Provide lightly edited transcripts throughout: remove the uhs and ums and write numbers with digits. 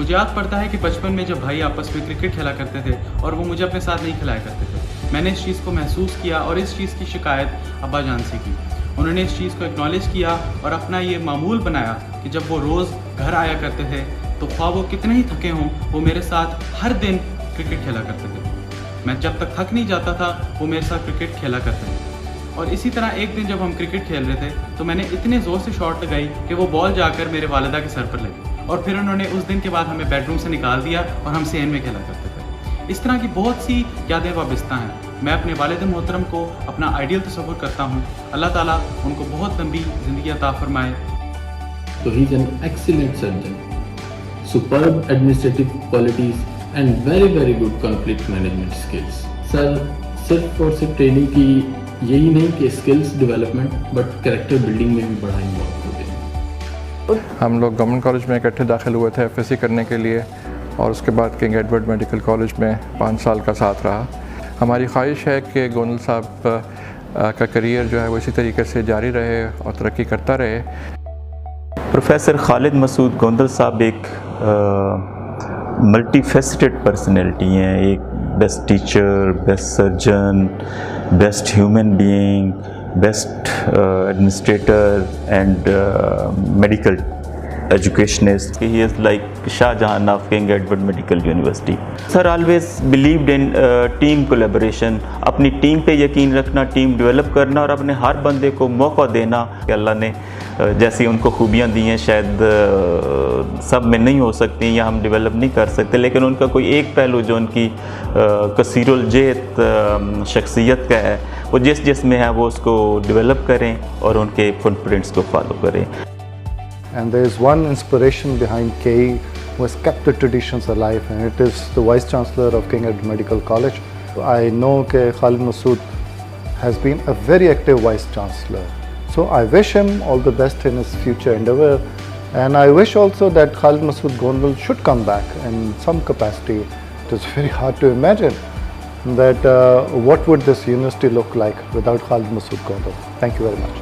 मुझे याद पड़ता है कि बचपन में जब भाई आपस में क्रिकेट खेला करते थे और वो मुझे अपने साथ नहीं खिलाया करते थे, मैंने इस चीज़ को महसूस किया और इस चीज़ की शिकायत अब्बा जान से की। उन्होंने इस चीज़ को एक्नॉलेज किया और अपना ये मामूल बनाया कि जब वो रोज़ घर आया करते थे तो ख्वाह वो कितने ही थके हों, वो मेरे साथ हर दिन क्रिकेट खेला करते थे। मैं जब तक थक नहीं जाता था वो मेरे साथ क्रिकेट खेला करते थे। और इसी तरह एक दिन जब हम क्रिकेट खेल रहे थे तो मैंने इतने ज़ोर से शॉट लगाई कि वो बॉल जाकर मेरे वालिदा के सर पर लगी और फिर उन्होंने उस दिन के बाद हमें बेडरूम से निकाल दिया और हम सेहन में खेला करते थे। इस तरह की बहुत सी यादें वाबस्ता हैं। मैं अपने वालिद मोहतरम को अपना आइडियल तस्वुर करता हूँ। अल्लाह ताला उनको बहुत लंबी ज़िंदगी अता फरमाए। So he's an excellent surgeon, superb administrative qualities and very good conflict management skills. Sir सिर्फ और सिर्फ ट्रेनिंग की यही नहीं कि skills development but character building में भी बड़ा इन्वॉल्व होते हैं। हम लोग गवर्नमेंट कॉलेज में इकट्ठे दाखिल हुए थे एफएससी करने के लिए और उसके बाद किंग एडवर्ड मेडिकल कॉलेज में 5 साल का साथ रहा। हमारी ख्वाहिश है कि गोंदल साहब का करियर जो है वो इसी तरीके से जारी रहे और तरक्की करता रहे। प्रोफेसर खालिद मसूद गोंदल साहब एक मल्टी फेसेटेड पर्सनैलिटी हैं। एक best teacher, best surgeon, best human being, best administrator and medical educationist. He is like Shah Jahan of King Edward Medical University. Sir always believed in team collaboration. अपनी team पे यकीन रखना, team develop करना और अपने हर बंदे को मौका देना कि अल्लाह ने जैसी उनको खूबियाँ दी हैं शायद सब में नहीं हो सकती या हम डेवलप नहीं कर सकते, लेकिन उनका कोई एक पहलू जो उनकी कसीरुल जेत शख्सियत का है वो जिस में है वो उसको डेवलप करें और उनके फुटप्रिंट्स को फॉलो करें। And there is one inspiration behind KE who has kept the traditions alive, and it is the Vice-Chancellor of King Edward Medical College. I know that Khalid Masood has been a very active Vice-Chancellor. So I wish him all the best in his future endeavour, and I wish also that Khalid Masood Gondal should come back in some capacity. It is very hard to imagine that what would this university look like without Khalid Masood Gondal. Thank you very much.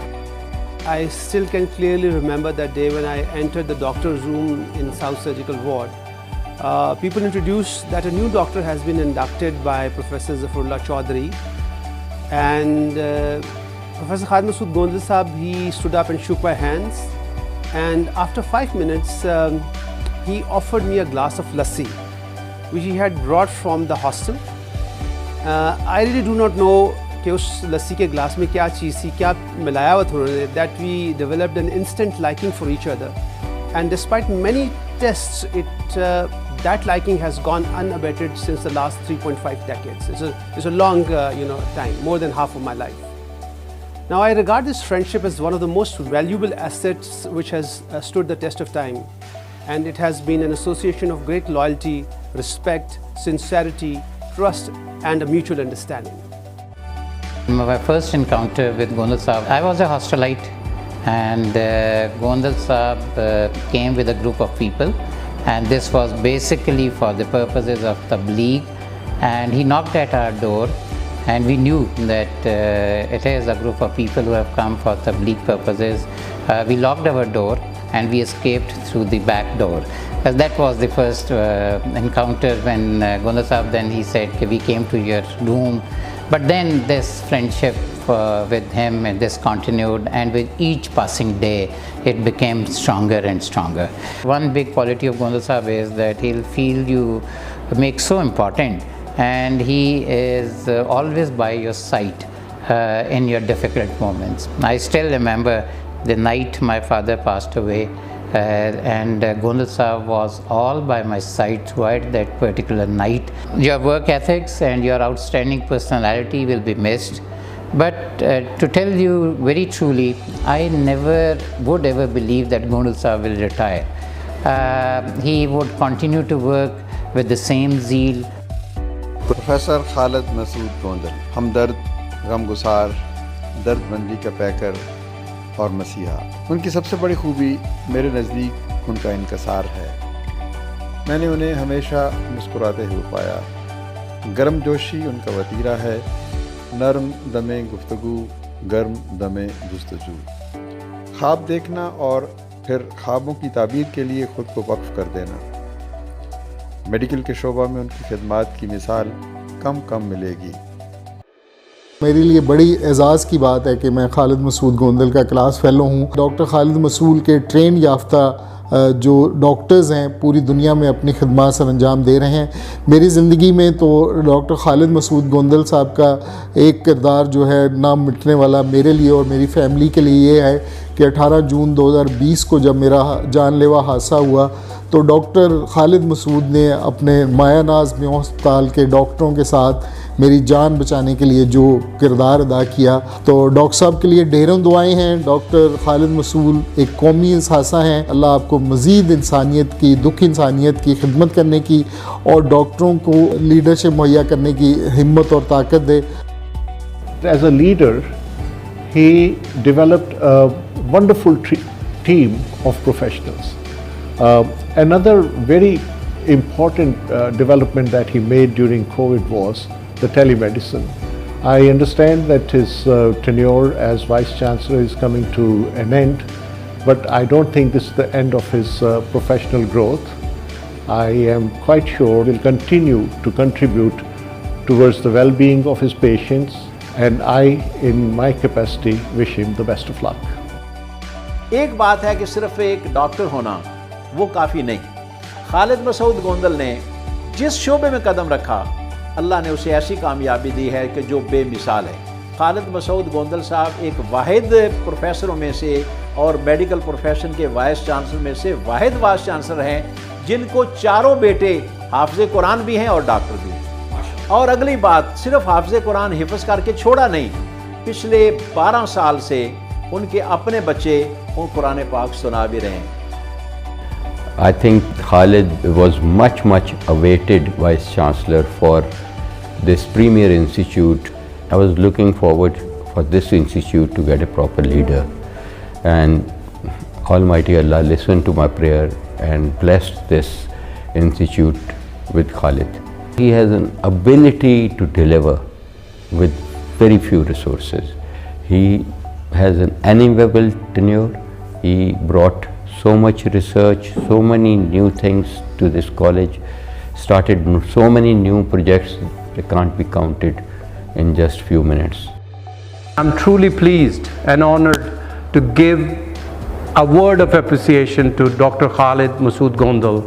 I still can clearly remember that day when I entered the doctor's room in South Surgical Ward. People introduced that a new doctor has been inducted by Professor Zafarullah Chaudhary, and Professor Khalid Masood Gondal Sahab, he stood up and shook my hands, and after 5 minutes he offered me a glass of lassi which he had brought from the hostel. I really do not know कि उस लस्सी के glass में क्या चीज़ थी, क्या मिलाया हुआ था उन्होंने, that we developed an instant liking for each other, and despite many tests that liking has gone unabated since the last 3.5 decades. It's a long time, more than half of my life. Now I regard this friendship as one of the most valuable assets which has stood the test of time, and it has been an association of great loyalty, respect, sincerity, trust and a mutual understanding. My first encounter with Gondal Sahab, I was a hostelite, and Gondal Sahab came with a group of people, and this was basically for the purposes of tabligh, and he knocked at our door, and we knew that it is a group of people who have come for tabligh purposes. We locked our door and we escaped through the back door. That was the first encounter when Gondal Sahab, then he said we came to your room. But then this friendship with him and this continued, and with each passing day it became stronger and stronger. One big quality of Gondal Sahab is that he'll feel you make so important, and he is always by your side in your difficult moments. I still remember the night my father passed away, and Gondal Sahab was all by my side throughout that particular night. Your work ethics and your outstanding personality will be missed, but to tell you very truly, I never would ever believe that Gondal Sahab will retire. He would continue to work with the same zeal. Professor Khalid Masood Gondal, हमदर्द, गमगुसार, दर्दमंदी का पैकर और मसीहा। उनकी सबसे बड़ी खूबी मेरे नज़दीक उनका इनकसार है। मैंने उन्हें हमेशा मुस्कुराते हुए पाया। गर्म जोशी उनका वतीरा है, नरम दमे गुफ्तगू, गर्म दमे जुस्तजू। ख्वाब देखना और फिर ख्वाबों की ताबीर के लिए ख़ुद को वक्फ कर देना। मेडिकल के शोबा में उनकी खिदमात की मिसाल कम मिलेगी। मेरे लिए बड़ी एजाज़ की बात है कि मैं खालिद मसूद गोंदल का क्लास फेलो हूँ। डॉक्टर खालिद मसूद के ट्रेन याफ्ता जो डॉक्टर्स हैं पूरी दुनिया में अपनी खिदमत सर अंजाम दे रहे हैं। मेरी ज़िंदगी में तो डॉक्टर खालिद मसूद गोंदल साहब का एक किरदार जो है ना मिटने वाला मेरे लिए और मेरी फ़ैमिली के लिए ये है कि 18 जून 2020 को जब मेरा जानलेवा हादसा हुआ तो डॉक्टर खालिद मसूद ने अपने मायानाज में अस्पताल के डॉक्टरों के साथ मेरी जान बचाने के लिए जो किरदार अदा किया, तो डॉक्टर साहब के लिए ढेरों दुआएं हैं। डॉक्टर खालिद मसूद एक कौमी इंसासा हैं। अल्लाह आपको मज़ीद इंसानियत की, दुख इंसानियत की खिदमत करने की और डॉक्टरों को लीडरशिप मुहैया करने की हिम्मत और ताकत दे। As a leader, he developed a wonderful team of professionals. Another very important development that he made during COVID was the telemedicine. I understand that his tenure as Vice-Chancellor is coming to an end, but I don't think this is the end of his professional growth. I am quite sure he'll continue to contribute towards the well-being of his patients, and I, in my capacity, wish him the best of luck. एक बात है कि सिर्फ एक doctor होना वो काफ़ी नहीं। खालिद मसूद गोंदल ने जिस शोबे में कदम रखा, अल्लाह ने उसे ऐसी कामयाबी दी है कि जो बेमिसाल है। खालिद मसूद गोंदल साहब एक वाहिद प्रोफेसरों में से और मेडिकल प्रोफेशन के वाइस चांसलर में से वाहिद वाइस चांसलर हैं जिनको चारों बेटे हाफिज़े कुरान भी हैं और डॉक्टर भी हैं। और अगली बात, सिर्फ हाफिज़े कुरान हिफ्ज़ करके छोड़ा नहीं, पिछले 12 साल से उनके अपने बच्चे उन कुरान पाक सुना भी रहे हैं। I think Khalid was much awaited Vice-Chancellor for this premier institute. I was looking forward for this institute to get a proper leader, and Almighty Allah listened to my prayer and blessed this institute with Khalid. He has an ability to deliver with very few resources. He has an enviable tenure. He brought so much research, so many new things to this college, started so many new projects that can't be counted in just few minutes. I'm truly pleased and honored to give a word of appreciation to Dr. Khalid Masuud Gondal,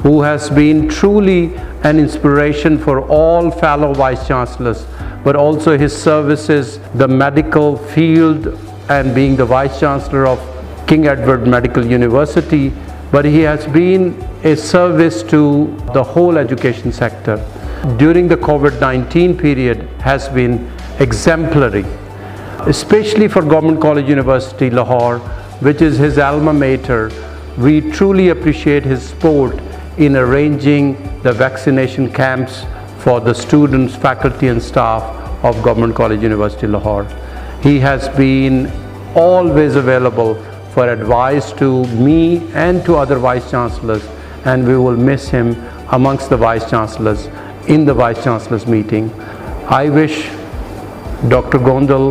who has been truly an inspiration for all fellow Vice-Chancellors, but also his services, the medical field, and being the Vice-Chancellor of King Edward Medical University, but he has been a service to the whole education sector. During the COVID-19 period has been exemplary, especially for Government College University Lahore, which is his alma mater. We truly appreciate his support in arranging the vaccination camps for the students, faculty and staff of Government College University Lahore. He has been always available for advice to me and to other Vice-Chancellors, and we will miss him amongst the Vice-Chancellors in the Vice-Chancellors meeting. I wish Dr. Gondal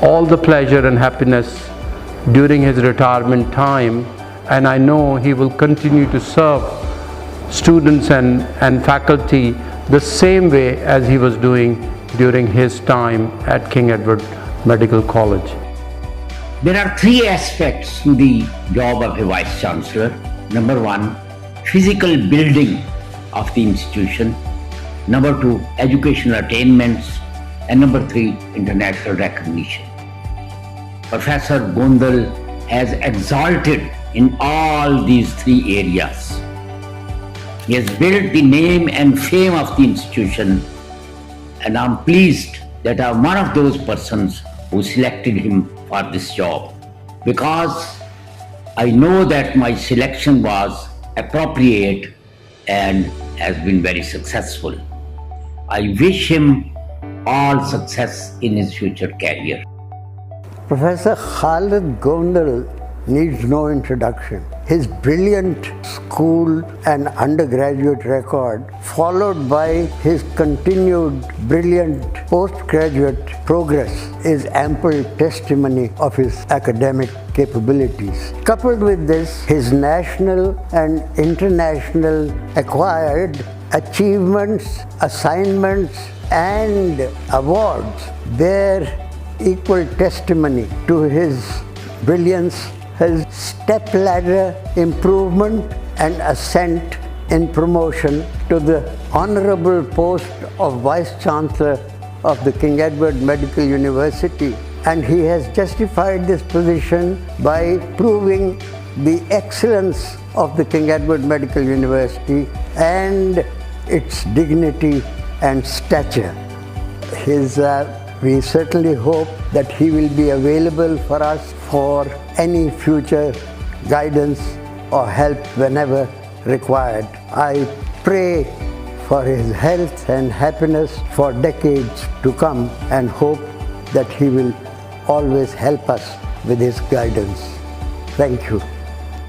all the pleasure and happiness during his retirement time, and I know he will continue to serve students and faculty the same way as he was doing during his time at King Edward Medical College. There are three aspects to the job of a Vice-Chancellor. Number one, physical building of the institution. Number two, educational attainments. And number three, international recognition. Professor Gondal has exalted in all these three areas. He has built the name and fame of the institution, and I'm pleased that I'm one of those persons who selected him for this job, because I know that my selection was appropriate and has been very successful. I wish him all success in his future career. Professor Khalid Gondal needs no introduction. His brilliant school and undergraduate record, followed by his continued brilliant postgraduate progress, is ample testimony of his academic capabilities. Coupled with this, his national and international acquired achievements, assignments, and awards bear equal testimony to his brilliance, his step-ladder improvement and ascent in promotion to the honorable post of Vice-Chancellor of the King Edward Medical University, and he has justified this position by proving the excellence of the King Edward Medical University and its dignity and stature. We certainly hope that he will be available for us for any future guidance or help whenever required. I pray for his health and happiness for decades to come and hope that he will always help us with his guidance. Thank you.